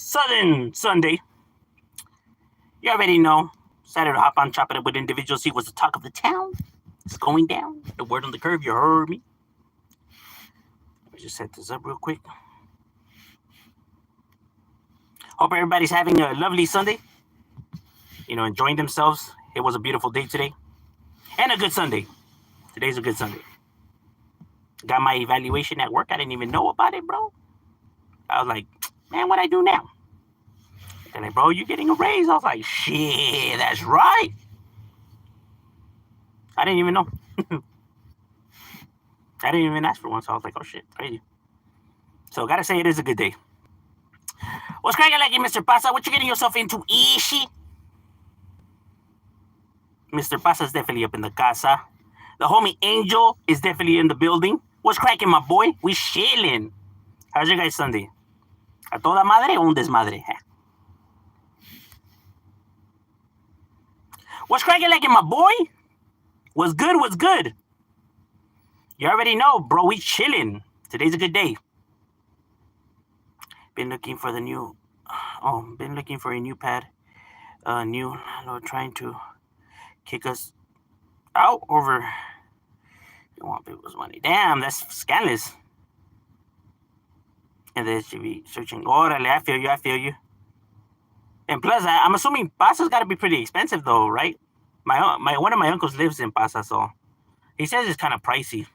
Southern Sunday. You already know. Decided to hop on, chop it up with individuals. See what's the talk of the town. It's going down. The word on the curve. You heard me. Let me just set this up real quick. Hope everybody's having a lovely Sunday. Enjoying themselves. It was a beautiful day today. And a good Sunday. Today's a good Sunday. Got my evaluation at work. I didn't even know about it, bro. I was like, man, what I do now? They're like, bro, you're getting a raise. I was like, shit, that's right. I didn't even know. I didn't even ask for one, so I was like, oh shit, crazy. So gotta say, it is a good day. What's cracking like it, Mr. Pasa? What you getting yourself into, Ishi? Mr. Pasa's definitely up in the casa. The homie Angel is definitely in the building. What's cracking, my boy? We chilling. How's your guys' Sunday? ¿A toda madre o un desmadre? What's cracking like it, my boy? What's good? What's good? You already know, bro. We chilling. Today's a good day. Been looking for a new pad. New landlord trying to kick us out over. They want people's money. Damn, that's scandalous. And they should be searching. Orale, I feel you. And plus, I'm assuming Pasa's got to be pretty expensive, though, right? One of my uncles lives in Pasa, so he says it's kind of pricey.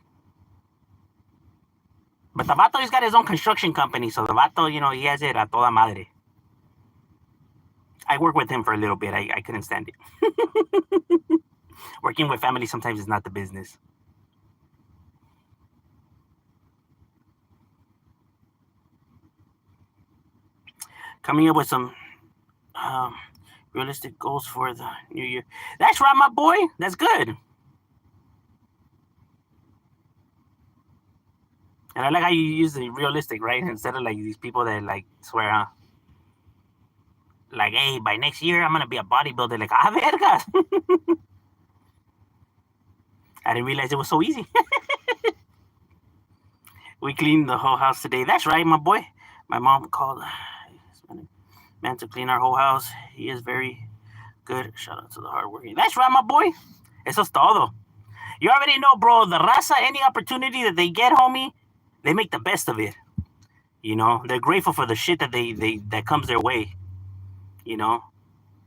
But the vato, he's got his own construction company, so the vato, he has it a toda madre. I worked with him for a little bit. I couldn't stand it. Working with family sometimes is not the business. Coming up with some realistic goals for the new year. That's right, my boy. That's good. And I like how you use the realistic, right? Instead of like these people that like swear, huh? Like, hey, by next year, I'm going to be a bodybuilder. Like, verga. I didn't realize it was so easy. We cleaned the whole house today. That's right, my boy. My mom called man to clean our whole house. He is very good. Shout out to the hardworking. That's right, my boy. Eso es todo. You already know, bro. The raza, any opportunity that they get, homie, they make the best of it. They're grateful for the shit that that comes their way.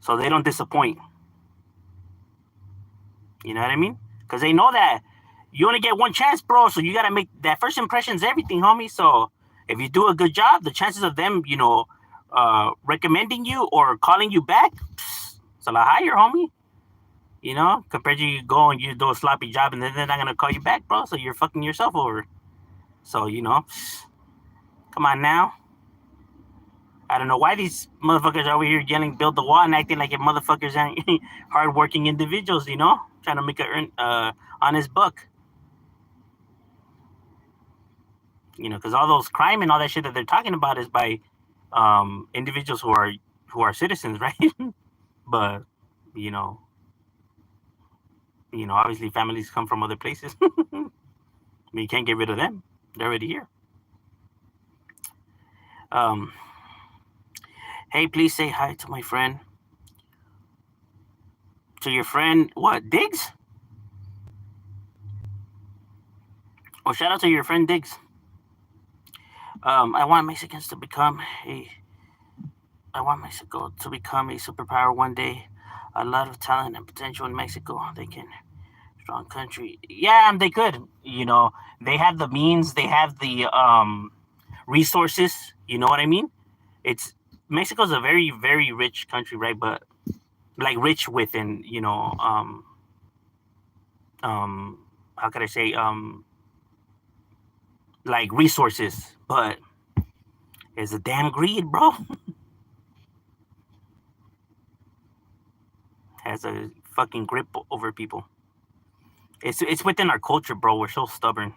So they don't disappoint. You know what I mean? Because they know that you only get one chance, bro. So you got to make that first impression's everything, homie. So if you do a good job, the chances of them, recommending you or calling you back, it's a lot higher, homie. Compared to you go and you do a sloppy job and then they're not going to call you back, bro. So you're fucking yourself over. So, come on now. I don't know why these motherfuckers are over here yelling, build the wall, and acting like if motherfuckers aren't hardworking individuals, trying to make an honest buck. Because all those crime and all that shit that they're talking about is by individuals who are citizens, right? But obviously families come from other places. You can't get rid of them; they're already here. Hey, please say hi to my friend. To your friend, what, Diggs? Well, shout out to your friend Diggs. I want Mexico to become a superpower one day. A lot of talent and potential in Mexico. They can strong country. Yeah, they could. They have the means. They have the resources. You know what I mean? Mexico's a very, very rich country, right? But like rich within, how could I say, like resources, but it's a damn greed, bro. Has a fucking grip over people. It's within our culture, bro. We're so stubborn.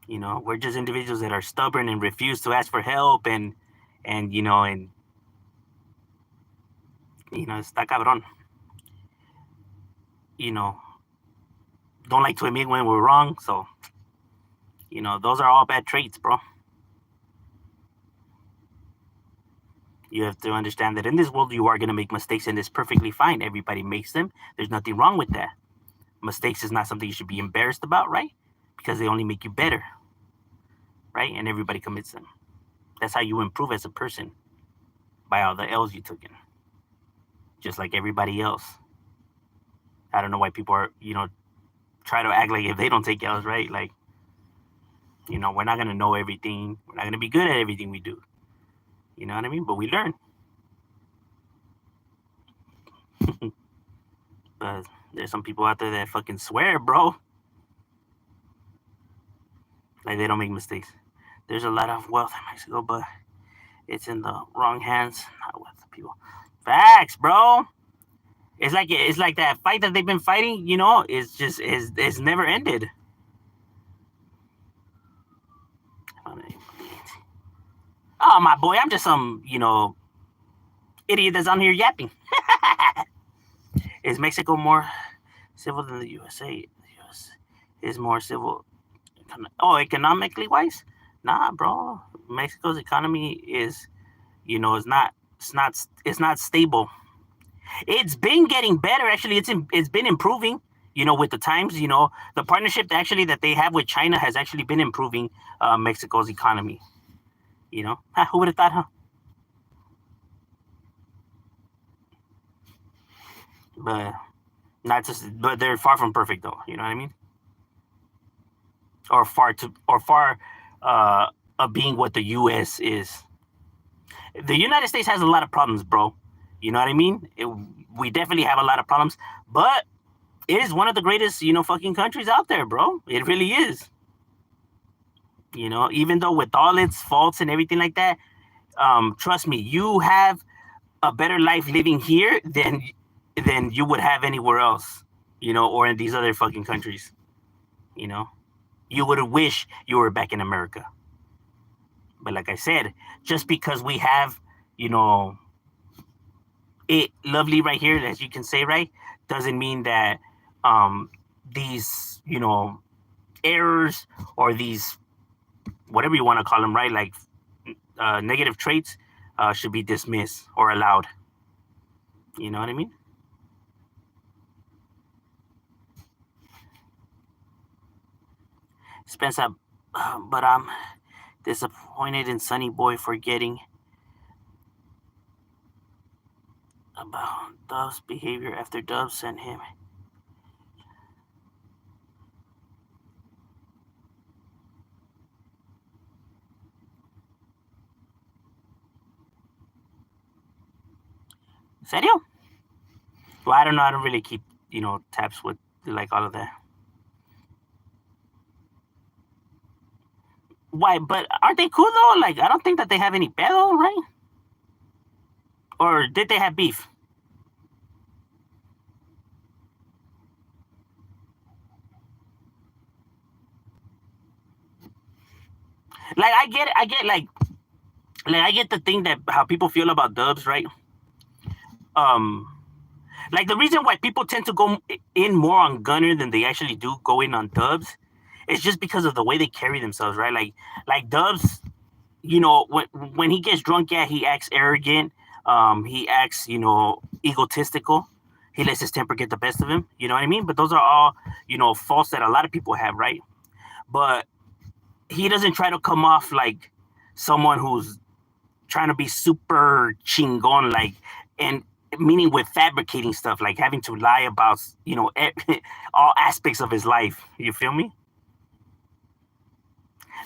We're just individuals that are stubborn and refuse to ask for help and está cabrón. Don't like to admit when we're wrong, so You know, those are all bad traits, bro. You have to understand that in this world, you are going to make mistakes, and it's perfectly fine. Everybody makes them. There's nothing wrong with that. Mistakes is not something you should be embarrassed about, right? Because they only make you better, right? And everybody commits them. That's how you improve as a person, by all the L's you took in, just like everybody else. I don't know why people are, try to act like if they don't take L's, right? Like, we're not going to know everything. We're not going to be good at everything we do. You know what I mean? But we learn. But there's some people out there that fucking swear, bro. Like they don't make mistakes. There's a lot of wealth in Mexico, but it's in the wrong hands, not with the people. Facts, bro. It's like that fight that they've been fighting. It's never ended. Oh my boy, I'm just some idiot that's on here yapping. Is Mexico more civil than the USA? The US is more civil. Oh, economically wise? Nah, bro. Mexico's economy is, it's not stable. It's been getting better. Actually, it's been improving. With the times, the partnership that they have with China has actually been improving Mexico's economy. Who would have thought, huh? But they're far from perfect, though. You know what I mean? Or far of being what the U.S. is. The United States has a lot of problems, bro. You know what I mean? We definitely have a lot of problems, but it is one of the greatest, fucking countries out there, bro. It really is. Even though with all its faults and everything like that, trust me, you have a better life living here than you would have anywhere else, or in these other fucking countries. You would wish you were back in America. But like I said, just because we have, it lovely right here, as you can say, right, doesn't mean that these, errors or these, whatever you want to call them, right, like negative traits should be dismissed or allowed. You know what I mean? Spencer, but I'm disappointed in Sunny Boy for getting about Dove's behavior after Dove sent him. Serio? Well, I don't know. I don't really keep, tabs with like all of that. Why? But aren't they cool though? Like, I don't think that they have any pedo, right? Or did they have beef? Like, I get it. I get like I get the thing that how people feel about Dubs, right? Like the reason why people tend to go in more on Gunner than they actually do go in on Dubs, it's just because of the way they carry themselves, right? Like Dubs, when he gets drunk, yeah, he acts arrogant. He acts, egotistical. He lets his temper get the best of him. You know what I mean? But those are all, faults that a lot of people have, right? But he doesn't try to come off like someone who's trying to be super chingon, like, and meaning with fabricating stuff, like having to lie about, all aspects of his life. You feel me?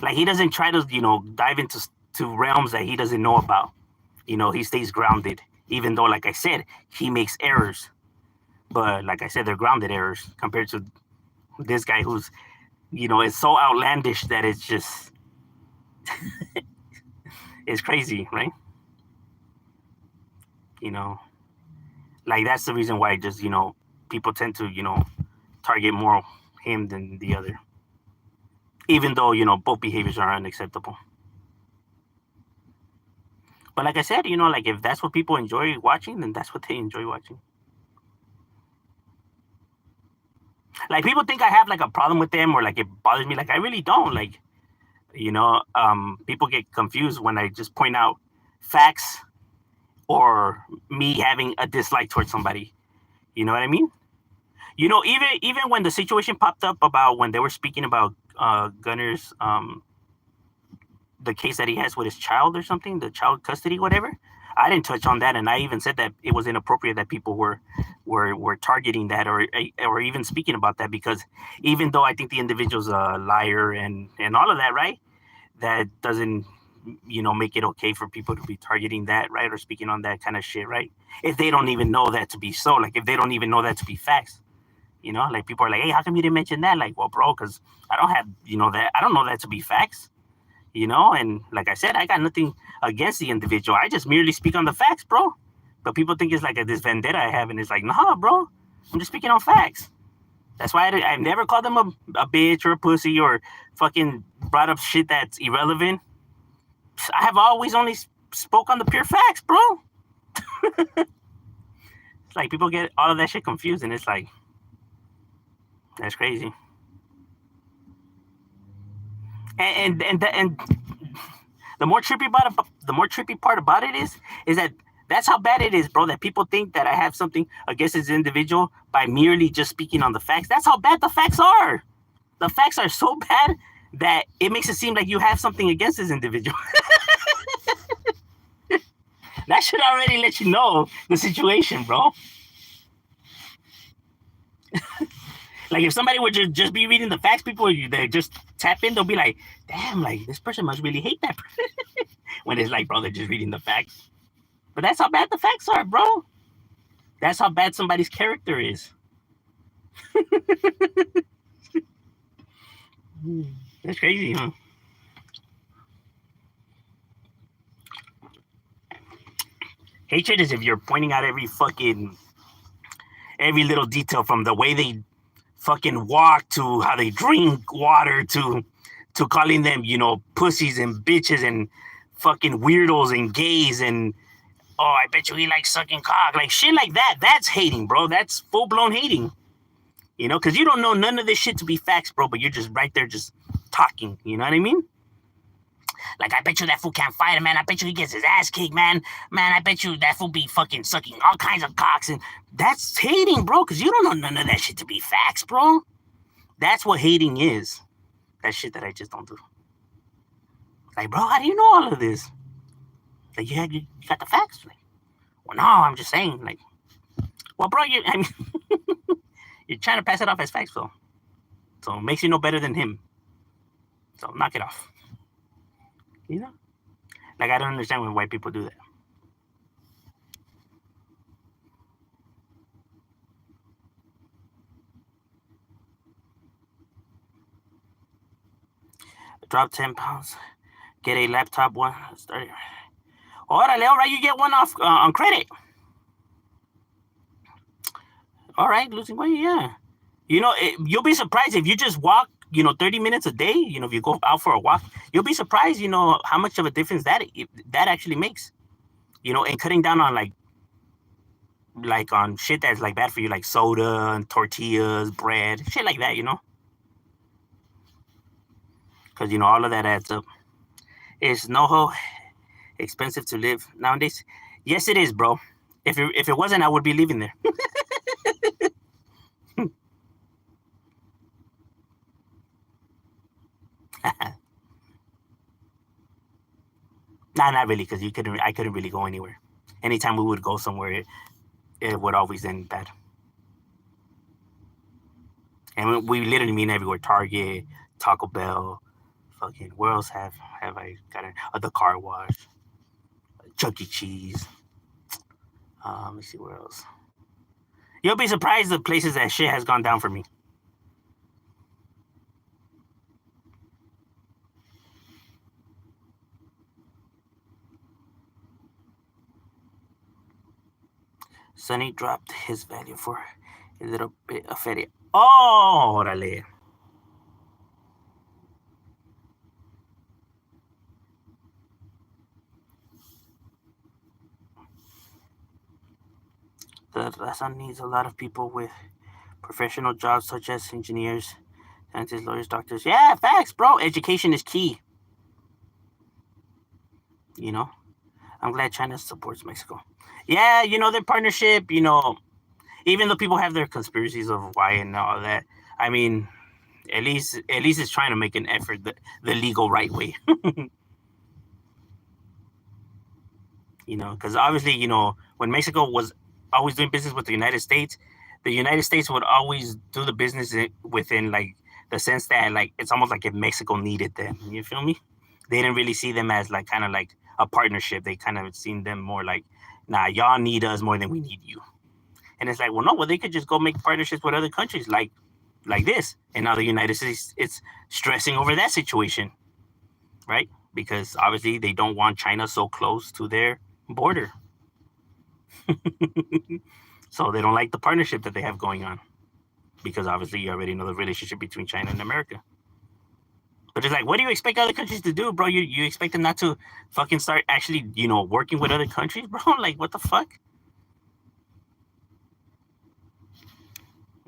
Like he doesn't try to, dive into realms that he doesn't know about. He stays grounded, even though, like I said, he makes errors. But like I said, they're grounded errors compared to this guy who's, is so outlandish that it's just, it's crazy, right? Like that's the reason why just, people tend to, target more him than the other. Even though, both behaviors are unacceptable. But like I said, like if that's what people enjoy watching, then that's what they enjoy watching. Like people think I have like a problem with them or like it bothers me. Like I really don't. Like People get confused when I just point out facts or me having a dislike towards somebody. You know what I mean? Even when the situation popped up about when they were speaking about Gunner's the case that he has with his child or something, the child custody, whatever. I didn't touch on that, and I even said that it was inappropriate that people were targeting that or even speaking about that, because even though I think the individual's a liar and all of that, right? That doesn't make it okay for people to be targeting that, right, or speaking on that kind of shit, right? If they don't even know that to be so, like if they don't even know that to be facts, like people are like, hey, how come you didn't mention that? Like, well, bro, because I don't have that, I don't know that to be facts. And like I said, I got nothing against the individual. I just merely speak on the facts, bro. But people think it's like this vendetta I have, and it's like, nah, bro, I'm just speaking on facts. That's why I've never called them a bitch or a pussy or fucking brought up shit that's irrelevant. I have always only spoke on the pure facts, bro. It's like people get all of that shit confused, and it's like, that's crazy. And the more trippy part about it is that that's how bad it is, bro. That people think that I have something against this individual by merely just speaking on the facts. That's how bad the facts are. The facts are so bad that it makes it seem like you have something against this individual. That should already let you know the situation, bro. Like if somebody would just be reading the facts, people they just tap in, they'll be like, damn, like this person must really hate that person. When it's like, bro, they're just reading the facts. But that's how bad the facts are, bro. That's how bad somebody's character is. That's crazy, huh? Hatred is if you're pointing out every little detail, from the way they fucking walk to how they drink water to calling them, pussies and bitches and fucking weirdos and gays and, oh, I bet you he likes sucking cock, like shit like that. That's hating, bro. That's full blown hating. Because you don't know none of this shit to be facts, bro, but you're just right there just talking. You know what I mean? Like, I bet you that fool can't fight him, man. I bet you he gets his ass kicked, man. Man, I bet you that fool be fucking sucking all kinds of cocks. And that's hating, bro, because you don't know none of that shit to be facts, bro. That's what hating is. That shit that I just don't do. Like, bro, how do you know all of this? Like, you got the facts? Like, well, no, I'm just saying. Like, well, bro, you're trying to pass it off as facts, though. So it makes you no better than him. So knock it off. Like, I don't understand when white people do that. Drop 10 pounds. Get a laptop one. Órale, all right, you get one off on credit. All right, losing weight, yeah. You'll be surprised if you just walk, 30 minutes a day. If you go out for a walk, you'll be surprised, how much of a difference that actually makes. And cutting down on like on shit that's like bad for you, like soda and tortillas, bread, shit like that, because all of that adds up. Is NoHo expensive to live nowadays? Yes, it is, bro. If it wasn't, I would be living there. Nah, not really, because I couldn't really go anywhere. Anytime we would go somewhere, it would always end bad. And we literally mean everywhere: Target, Taco Bell, fucking. Where else have I got the car wash, Chuck E. Cheese. Let me see where else. You'll be surprised the places that shit has gone down for me. Sonny dropped his value for a little bit of feria. Oh, órale. The Raza needs a lot of people with professional jobs such as engineers, scientists, lawyers, doctors. Yeah, facts, bro. Education is key. You know, I'm glad China supports Mexico. Yeah, their partnership. Even though people have their conspiracies of why and all that, I mean, at least it's trying to make an effort the legal right way. Because obviously, when Mexico was always doing business with the United States would always do the business within like the sense that like it's almost like if Mexico needed them. You feel me? They didn't really see them as like kind of like a partnership. They kind of seen them more like, nah, y'all need us more than we need you. And it's like, well, no, well, they could just go make partnerships with other countries like this. And now the United States it's stressing over that situation, right? Because obviously they don't want China so close to their border. So they don't like the partnership that they have going on. Because obviously you already know the relationship between China and America. But it's like, what do you expect other countries to do, bro? You expect them not to fucking start actually, working with other countries, bro? Like, what the fuck?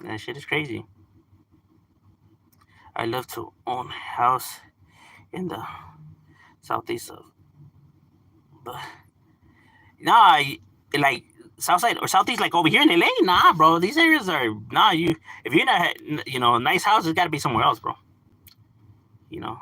That shit is crazy. I love to own a house in the southeast of, but nah, like south side or southeast, like over here in LA. Nah, bro, these areas are nah. If you're not, nice houses, got to be somewhere else, bro. You know,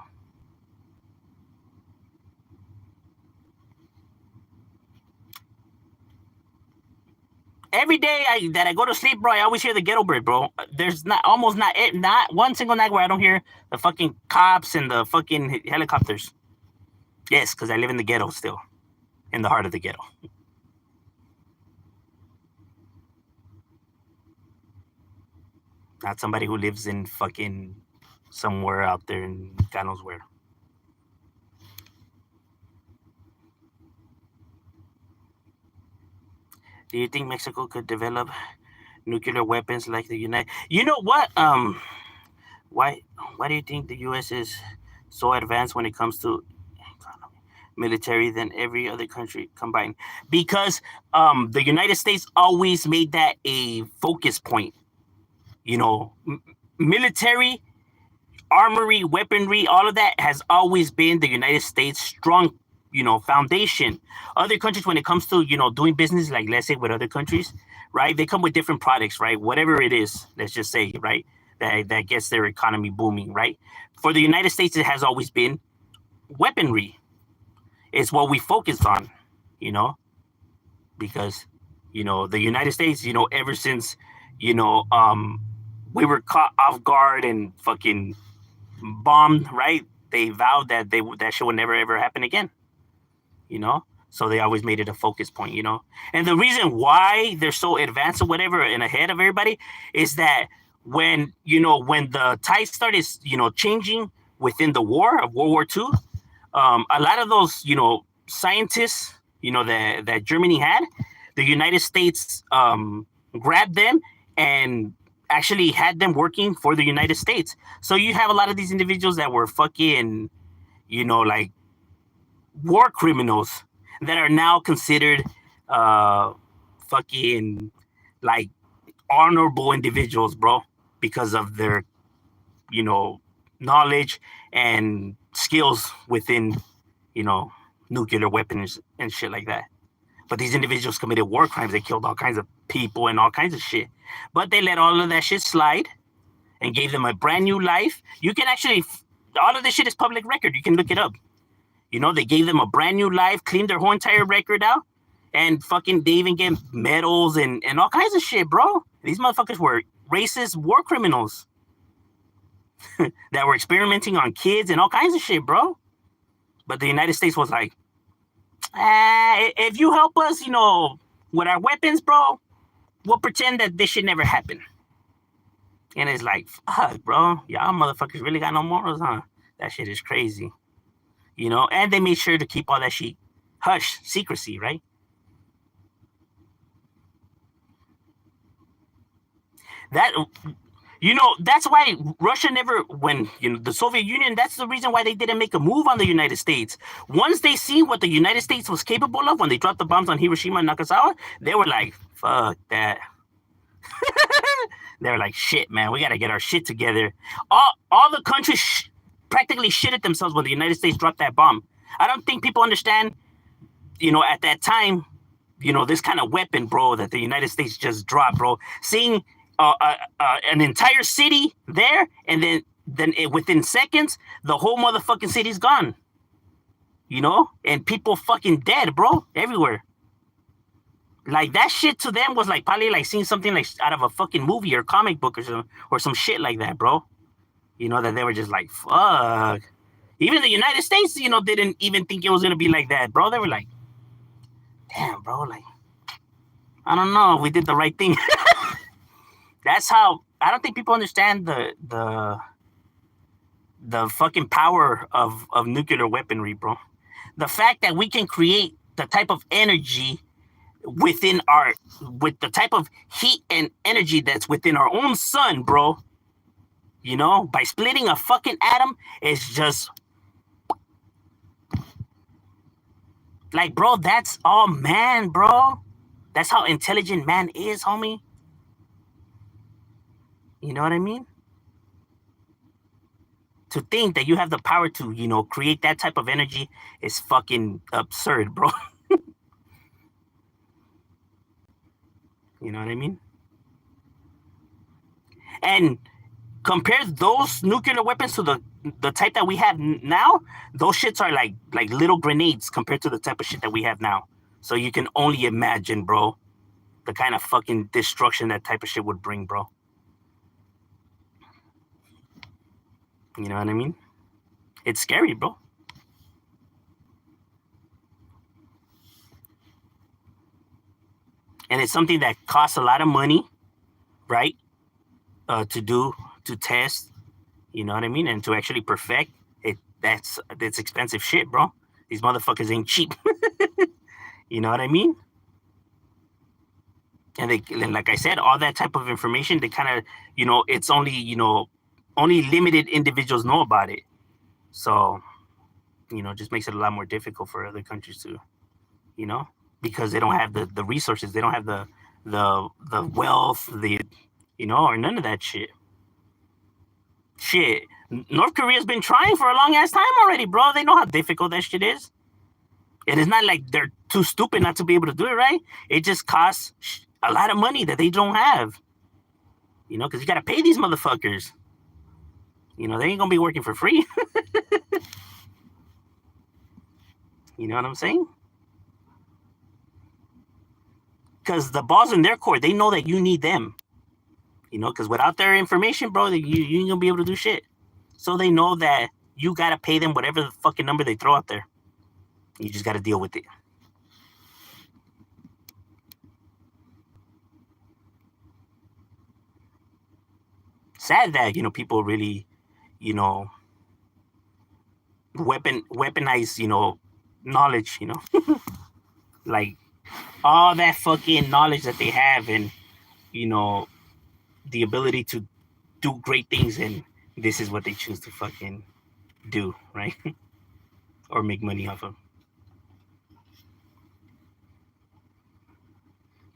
every day that I go to sleep, bro, I always hear the ghetto bird, bro. There's not almost not one single night where I don't hear the fucking cops and the fucking helicopters. Yes, because I live in the ghetto still, in the heart of the ghetto. Not somebody who lives in fucking somewhere out there in God knows where. Do you think Mexico could develop nuclear weapons like the United? You know what? Why why do you think the U.S. is so advanced when it comes to military than every other country combined? Because the United States always made that a focus point. Military, armory, weaponry, all of that has always been the United States' strong, foundation. Other countries, when it comes to doing business, like let's say with other countries, right? They come with different products, right? Whatever it is, let's just say, right? That gets their economy booming, right? For the United States, it has always been weaponry. It's what we focus on, you know, because the United States, ever since you know we were caught off guard and fucking bombed, right? They vowed that that shit would never ever happen again, you know. So they always made it a focus point, And the reason why they're so advanced or whatever and ahead of everybody is that when the tide started, changing within the war of World War II, a lot of those, scientists, that Germany had, the United States grabbed them and actually had them working for the United States. So you have a lot of these individuals that were fucking, like war criminals that are now considered uh fucking like honorable individuals, bro, because of their, you know, knowledge and skills within, you know, nuclear weapons and shit like that. But these individuals committed war crimes. They killed all kinds of people and all kinds of shit. But they let all of that shit slide and gave them a brand new life. You can actually, all of this shit is public record. You can look it up. They gave them a brand new life, cleaned their whole entire record out, and fucking they even get medals and all kinds of shit, bro. These motherfuckers were racist war criminals that were experimenting on kids and all kinds of shit, bro. But the United States was like, if you help us, with our weapons, bro, we'll pretend that this shit never happened. And it's like, fuck, bro, y'all motherfuckers really got no morals, huh? That shit is crazy. And they made sure to keep all that shit hush, secrecy, right? That that's why Russia never, when the Soviet Union, that's the reason why they didn't make a move on the United States. Once they see what the United States was capable of when they dropped the bombs on Hiroshima and Nagasaki, they were like, fuck that. They were like, shit, man, we got to get our shit together. All the countries practically shitted themselves when the United States dropped that bomb. I don't think people understand at that time, this kind of weapon, bro, that the United States just dropped, bro. Seeing an entire city there, and then within seconds, the whole motherfucking city's gone. And people fucking dead, bro, everywhere. Like, that shit to them was like probably like seeing something like out of a fucking movie or comic book or some shit like that, bro. That they were just like, fuck. Even the United States, didn't even think it was gonna be like that, bro. They were like, damn, bro, like, I don't know if we did the right thing. That's how I don't think people understand the fucking power of nuclear weaponry, bro. The fact that we can create the type of energy with the type of heat and energy that's within our own sun, bro. By splitting a fucking atom, it's just like, bro, that's all man, bro. That's how intelligent man is, homie. You know what I mean? To think that you have the power to, create that type of energy is fucking absurd, bro. You know what I mean? And compare those nuclear weapons to the type that we have now. Those shits are like little grenades compared to the type of shit that we have now. So you can only imagine, bro, the kind of fucking destruction that type of shit would bring, bro. You know what I mean? It's scary, bro. And it's something that costs a lot of money, right? To test, you know what I mean? And to actually perfect it, that's expensive shit, bro. These motherfuckers ain't cheap. You know what I mean? And like I said, all that type of information, they kind of, it's only, only limited individuals know about it. So, just makes it a lot more difficult for other countries to, because they don't have the resources, they don't have the wealth, or none of that shit. Shit, North Korea's been trying for a long ass time already, bro. They know how difficult that shit is. And it's not like they're too stupid not to be able to do it, right? It just costs a lot of money that they don't have. Because you got to pay these motherfuckers. They ain't going to be working for free. You know what I'm saying? Because the ball's in their court. They know that you need them. Because without their information, bro, you ain't going to be able to do shit. So they know that you got to pay them whatever the fucking number they throw out there. You just got to deal with it. Sad that, people really, weaponize, knowledge, like all that fucking knowledge that they have, and, the ability to do great things, and this is what they choose to fucking do, right? Or make money off of.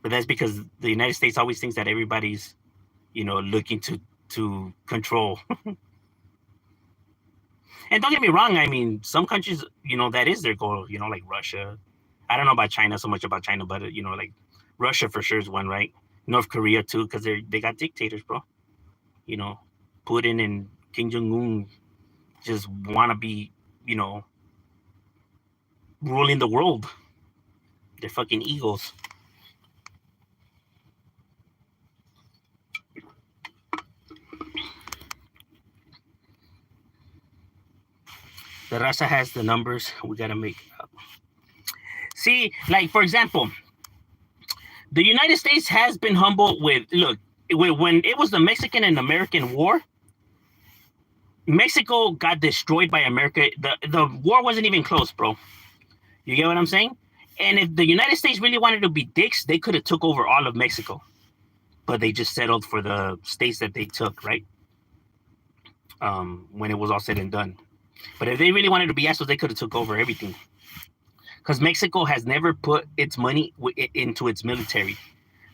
But that's because the United States always thinks that everybody's, looking to control. And don't get me wrong, I mean, some countries, that is their goal, like Russia. I don't know about China, so much about China, but, like Russia for sure is one, right? North Korea too, because they got dictators, bro. Putin and Kim Jong-un just want to be, ruling the world. They're fucking egos. The Russia has the numbers. We got to make up. See, like, for example, the United States has been humble when it was the Mexican and American War, Mexico got destroyed by America. The war wasn't even close, bro. You get what I'm saying? And if the United States really wanted to be dicks, they could have took over all of Mexico. But they just settled for the states that they took, right? When it was all said and done. But if they really wanted to be assholes, they could have took over everything. Because Mexico has never put its money into its military.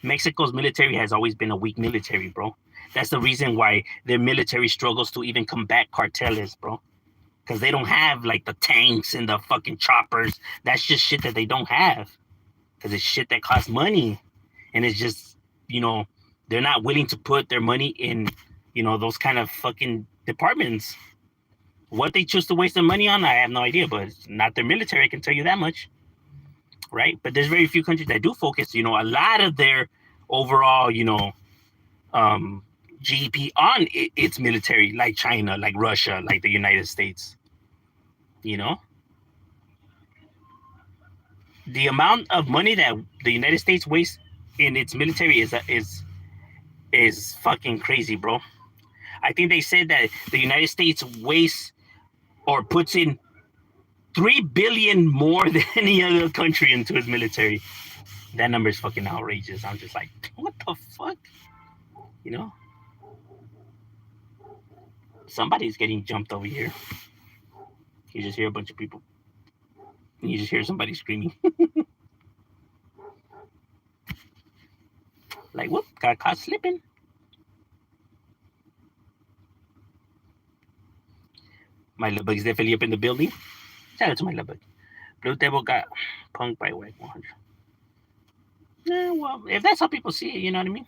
Mexico's military has always been a weak military, bro. That's the reason why their military struggles to even combat cartels, bro. because they don't have like the tanks and the fucking choppers. That's just shit that they don't have, because it's shit that costs money, and it's just, you know, they're not willing to put their money in, you know, those kind of fucking departments. What they choose to waste their money on, I have no idea, but it's not their military, I can tell you that much. Right? But there's very few countries that do focus, you know, a lot of their overall, you know, GDP on its military, like China, like Russia, like the United States. You know, the amount of money that the United States wastes in its military is fucking crazy, bro. I think they said that the United States wastes or puts in 3 billion more than any other country into its military. That number is fucking outrageous. I'm just like, what the fuck? You know? Somebody's getting jumped over here. You just hear a bunch of people. And you just hear somebody screaming. Like, whoop, got caught slipping. My little bug's definitely up in the building. Shout out to my little bug. Blue Devil got punked by WAG 100. Yeah, well, if that's how people see it, you know what I mean?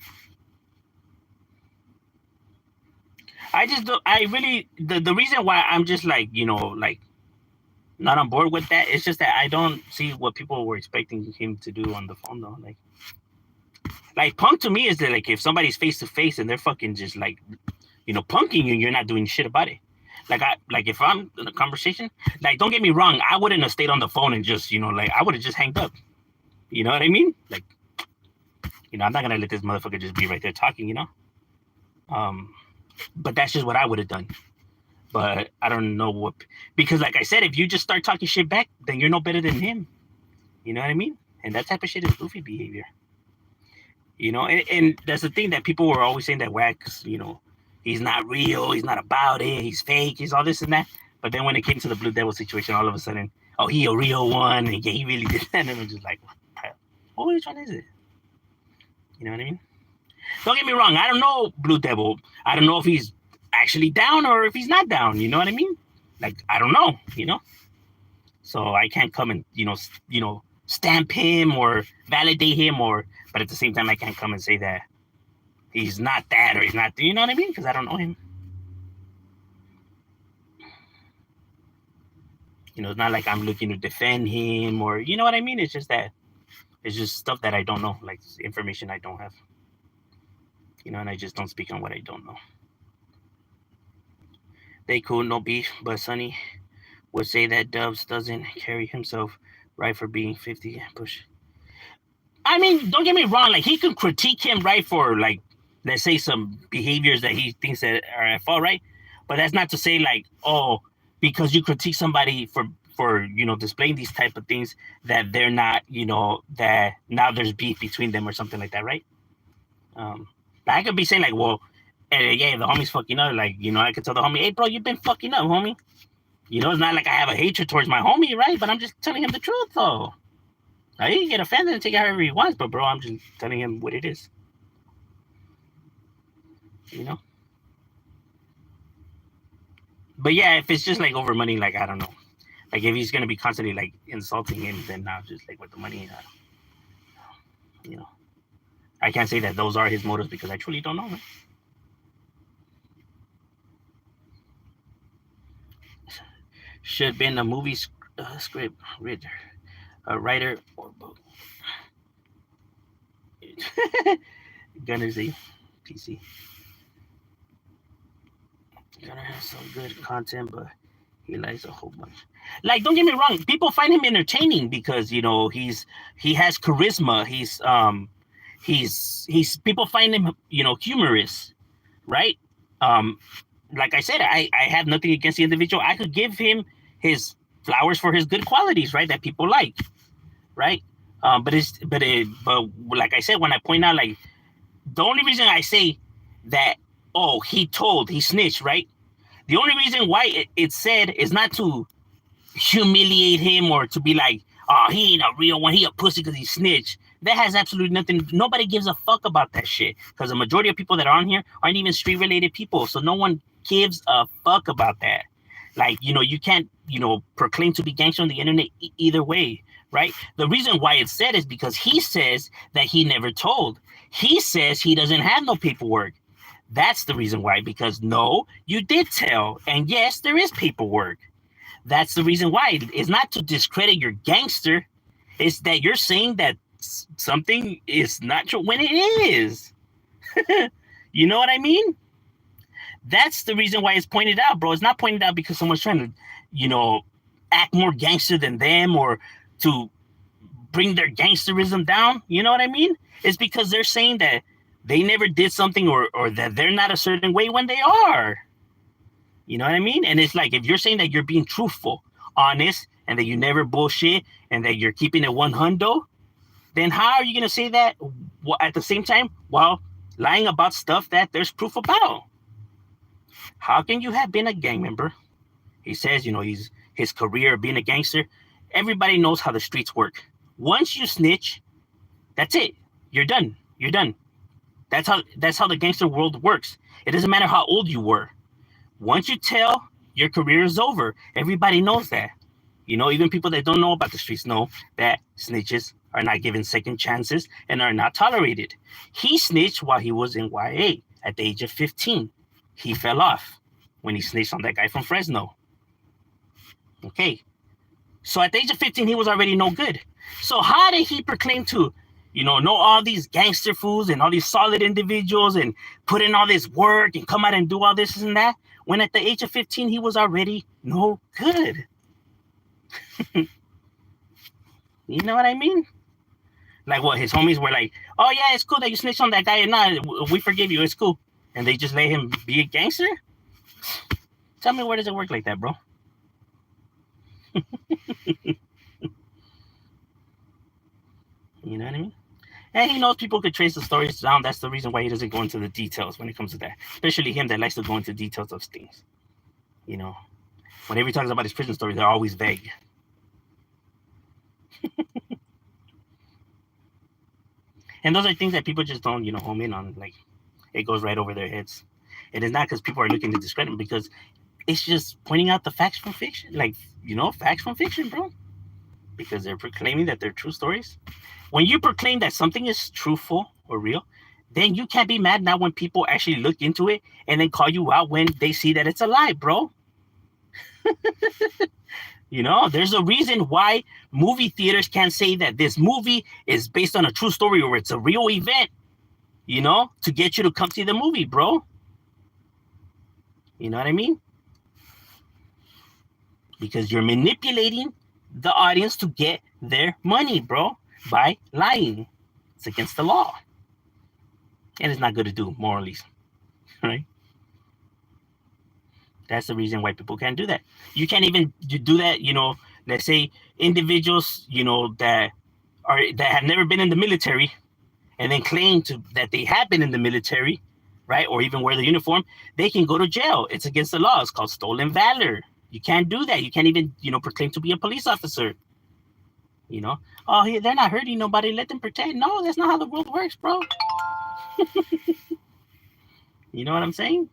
I just don't, I really, the reason why I'm just like, you know, like, not on board with that, it's just that I don't see what people were expecting him to do on the phone, though. Like punk to me is that, like, if somebody's face to face and they're fucking just like, you know, punking you, you're not doing shit about it. Like if I'm in a conversation, like, don't get me wrong, I wouldn't have stayed on the phone and just, you know, like, I would have just hanged up. You know what I mean? Like, you know, I'm not gonna let this motherfucker just be right there talking, you know? But that's just what I would have done. But I don't know what, because like I said, if you just start talking shit back, then you're no better than him. You know what I mean? And that type of shit is goofy behavior. You know, and that's the thing that people were always saying that Wax, you know, he's not real, he's not about it, he's fake, he's all this and that. But then when it came to the Blue Devil situation, all of a sudden, oh, he a real one, and yeah, he really did that. And I'm just like, which one is it? You know what I mean? Don't get me wrong, I don't know Blue Devil. I don't know if he's actually down or if he's not down. You know what I mean? Like, I don't know, you know? So I can't come and, you know, stamp him or validate him, but at the same time, I can't come and say that he's not that or he's not, you know what I mean? Because I don't know him. You know, it's not like I'm looking to defend him or, you know what I mean? It's just that, it's just stuff that I don't know, like information I don't have. You know, and I just don't speak on what I don't know. They cool, no beef, but Sonny would say that Dubs doesn't carry himself right for being 50 and push. I mean, don't get me wrong, like, he could critique him, right, for, like, let's say some behaviors that he thinks that are at fault, right? But that's not to say, like, oh, because you critique somebody for you know, displaying these type of things, that they're not, you know, that now there's beef between them or something like that, right? I could be saying, like, well, yeah, the homie's fucking up. Like, you know, I could tell the homie, hey, bro, you've been fucking up, homie. You know, it's not like I have a hatred towards my homie, right? But I'm just telling him the truth, though. Now, he can get offended and take it however he wants, but, bro, I'm just telling him what it is. You know? But, yeah, if it's just, like, over money, like, I don't know. Like, if he's going to be constantly, like, insulting him, then now just, like, with the money, you know. I can't say that those are his motives because I truly don't know, man. Should have been a movie script writer, a writer, or both. Gunner Z, PC. Gunner has some good content, but he likes a whole bunch. Like, don't get me wrong, people find him entertaining because, you know, he has charisma. He's people find him, you know, humorous, right? Like I said, I have nothing against the individual. I could give him his flowers for his good qualities, right? That people like, right? But like I said, when I point out, like, the only reason I say that, oh, he snitched, right? The only reason why it's said is not to humiliate him or to be like, oh, he ain't a real one, he a pussy because he snitched. That has absolutely nothing. Nobody gives a fuck about that shit because the majority of people that are on here aren't even street related people. So no one gives a fuck about that. Like, you can't, proclaim to be gangster on the internet either way, right? The reason why it's said is because he says that he never told. He says he doesn't have no paperwork. That's the reason why, because no, you did tell. And yes, there is paperwork. That's the reason why. It's not to discredit your gangster. It's that you're saying that something is not true when it is. You know what I mean? That's the reason why it's pointed out, bro. It's not pointed out because someone's trying to, act more gangster than them or to bring their gangsterism down. You know what I mean? It's because they're saying that they never did something or that they're not a certain way when they are. You know what I mean? And it's like, if you're saying that you're being truthful, honest, and that you never bullshit and that you're keeping it 100, then how are you going to say that at the same time while lying about stuff that there's proof about? How can you have been a gang member? He says, his career of being a gangster. Everybody knows how the streets work. Once you snitch, that's it. You're done. You're done. That's how the gangster world works. It doesn't matter how old you were. Once you tell, your career is over. Everybody knows that. Even people that don't know about the streets know that snitches are not given second chances and are not tolerated. He snitched while he was in YA at the age of 15. He fell off when he snitched on that guy from Fresno. Okay. So at the age of 15, he was already no good. So how did he proclaim to, know all these gangster fools and all these solid individuals and put in all this work and come out and do all this and that, when at the age of 15, he was already no good? You know what I mean? Like what, his homies were like, oh yeah, it's cool that you snitched on that guy and nah, we forgive you, it's cool. And they just let him be a gangster? Tell me, where does it work like that, bro? You know what I mean? And he knows people could trace the stories down. That's the reason why he doesn't go into the details when it comes to that. Especially him that likes to go into details of things. Whenever he talks about his prison stories, they're always vague. And those are things that people just don't, home in on. Like, it goes right over their heads. It is not because people are looking to discredit him, because it's just pointing out the facts from fiction. Like, facts from fiction, bro. Because they're proclaiming that they're true stories. When you proclaim that something is truthful or real, then you can't be mad now when people actually look into it and then call you out when they see that it's a lie, bro. There's a reason why movie theaters can't say that this movie is based on a true story or it's a real event, to get you to come see the movie, bro. You know what I mean? Because you're manipulating the audience to get their money, bro, by lying. It's against the law. And it's not good to do morally, right? That's the reason why people can't do that. You can't even do that, let's say individuals, that have never been in the military and then claim that they have been in the military, right? Or even wear the uniform, they can go to jail. It's against the law. It's called stolen valor. You can't do that. You can't even, proclaim to be a police officer. Oh, they're not hurting nobody. Let them pretend. No, that's not how the world works, bro. You know what I'm saying?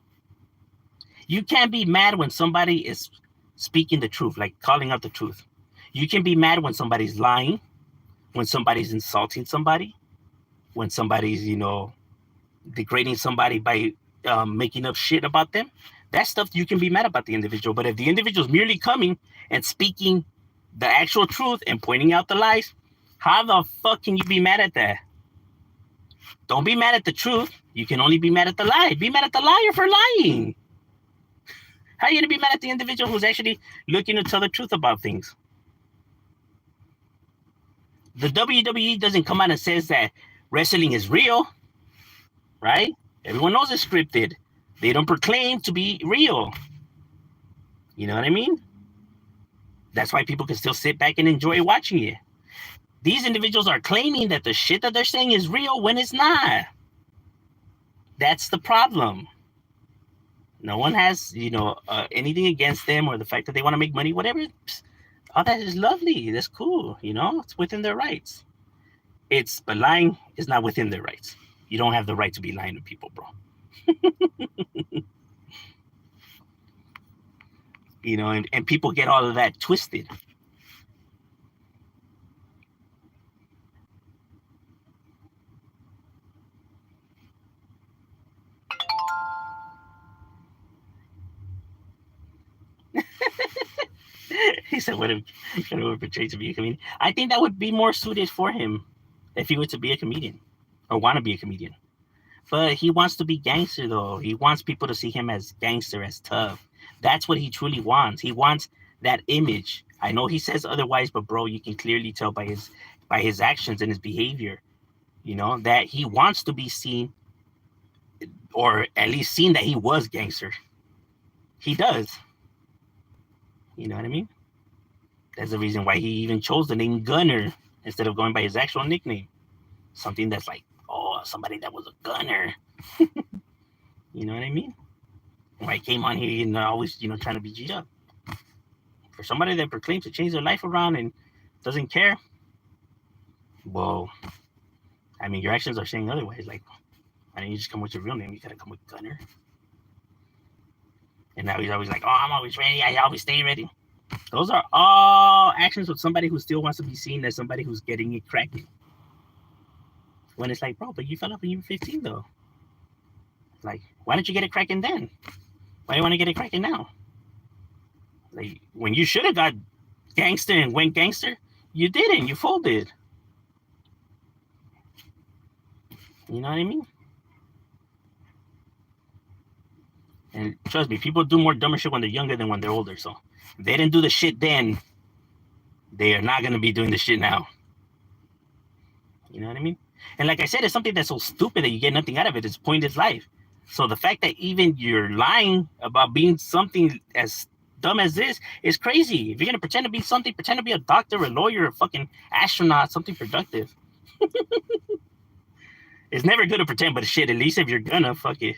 You can't be mad when somebody is speaking the truth, like calling out the truth. You can be mad when somebody's lying, when somebody's insulting somebody, when somebody's, degrading somebody by making up shit about them. That stuff you can be mad about the individual. But if the individual is merely coming and speaking the actual truth and pointing out the lies, how the fuck can you be mad at that? Don't be mad at the truth. You can only be mad at the lie. Be mad at the liar for lying. How are you going to be mad at the individual who's actually looking to tell the truth about things? The WWE doesn't come out and says that wrestling is real, right? Everyone knows it's scripted. They don't proclaim to be real. You know what I mean? That's why people can still sit back and enjoy watching it. These individuals are claiming that the shit that they're saying is real when it's not. That's the problem. No one has, anything against them or the fact that they want to make money, whatever. All that is lovely. That's cool. It's within their rights. But lying is not within their rights. You don't have the right to be lying to people, bro. you know, and people get all of that twisted. He said, "What if it would portray to be a comedian?" I think that would be more suited for him if he were to be a comedian or want to be a comedian. But he wants to be gangster, though. He wants people to see him as gangster, as tough. That's what he truly wants. He wants that image. I know he says otherwise, but bro, you can clearly tell by his actions and his behavior, you know, that he wants to be seen, or at least seen that he was gangster. He does. You know what I mean? That's the reason why he even chose the name Gunner instead of going by his actual nickname. Something that's like, oh, somebody that was a gunner. You know what I mean? Why he came on here and always, you know, trying to be G'd up. For somebody that proclaims to change their life around and doesn't care, well, I mean, your actions are saying otherwise. Like, why didn't you just come with your real name? You gotta come with Gunner. And now he's always like, oh, I'm always ready. I always stay ready. Those are all actions with somebody who still wants to be seen as somebody who's getting it cracking. When it's like, bro, but you fell off when you were 15, though. Like, why don't you get it cracking then? Why do you want to get it cracking now? Like, when you should have got gangster and went gangster, you didn't. You folded. You know what I mean? And trust me, people do more dumber shit when they're younger than when they're older. So if they didn't do the shit then, they are not going to be doing the shit now. You know what I mean? And like I said, it's something that's so stupid that you get nothing out of it. It's pointless life. So the fact that even you're lying about being something as dumb as this is crazy. If you're going to pretend to be something, pretend to be a doctor, a lawyer, a fucking astronaut, something productive. It's never good to pretend, but shit, at least if you're gonna, fuck it.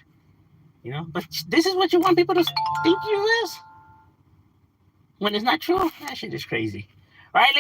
You know? But this is what you want people to think you is? When it's not true? That shit is crazy. All right, ladies.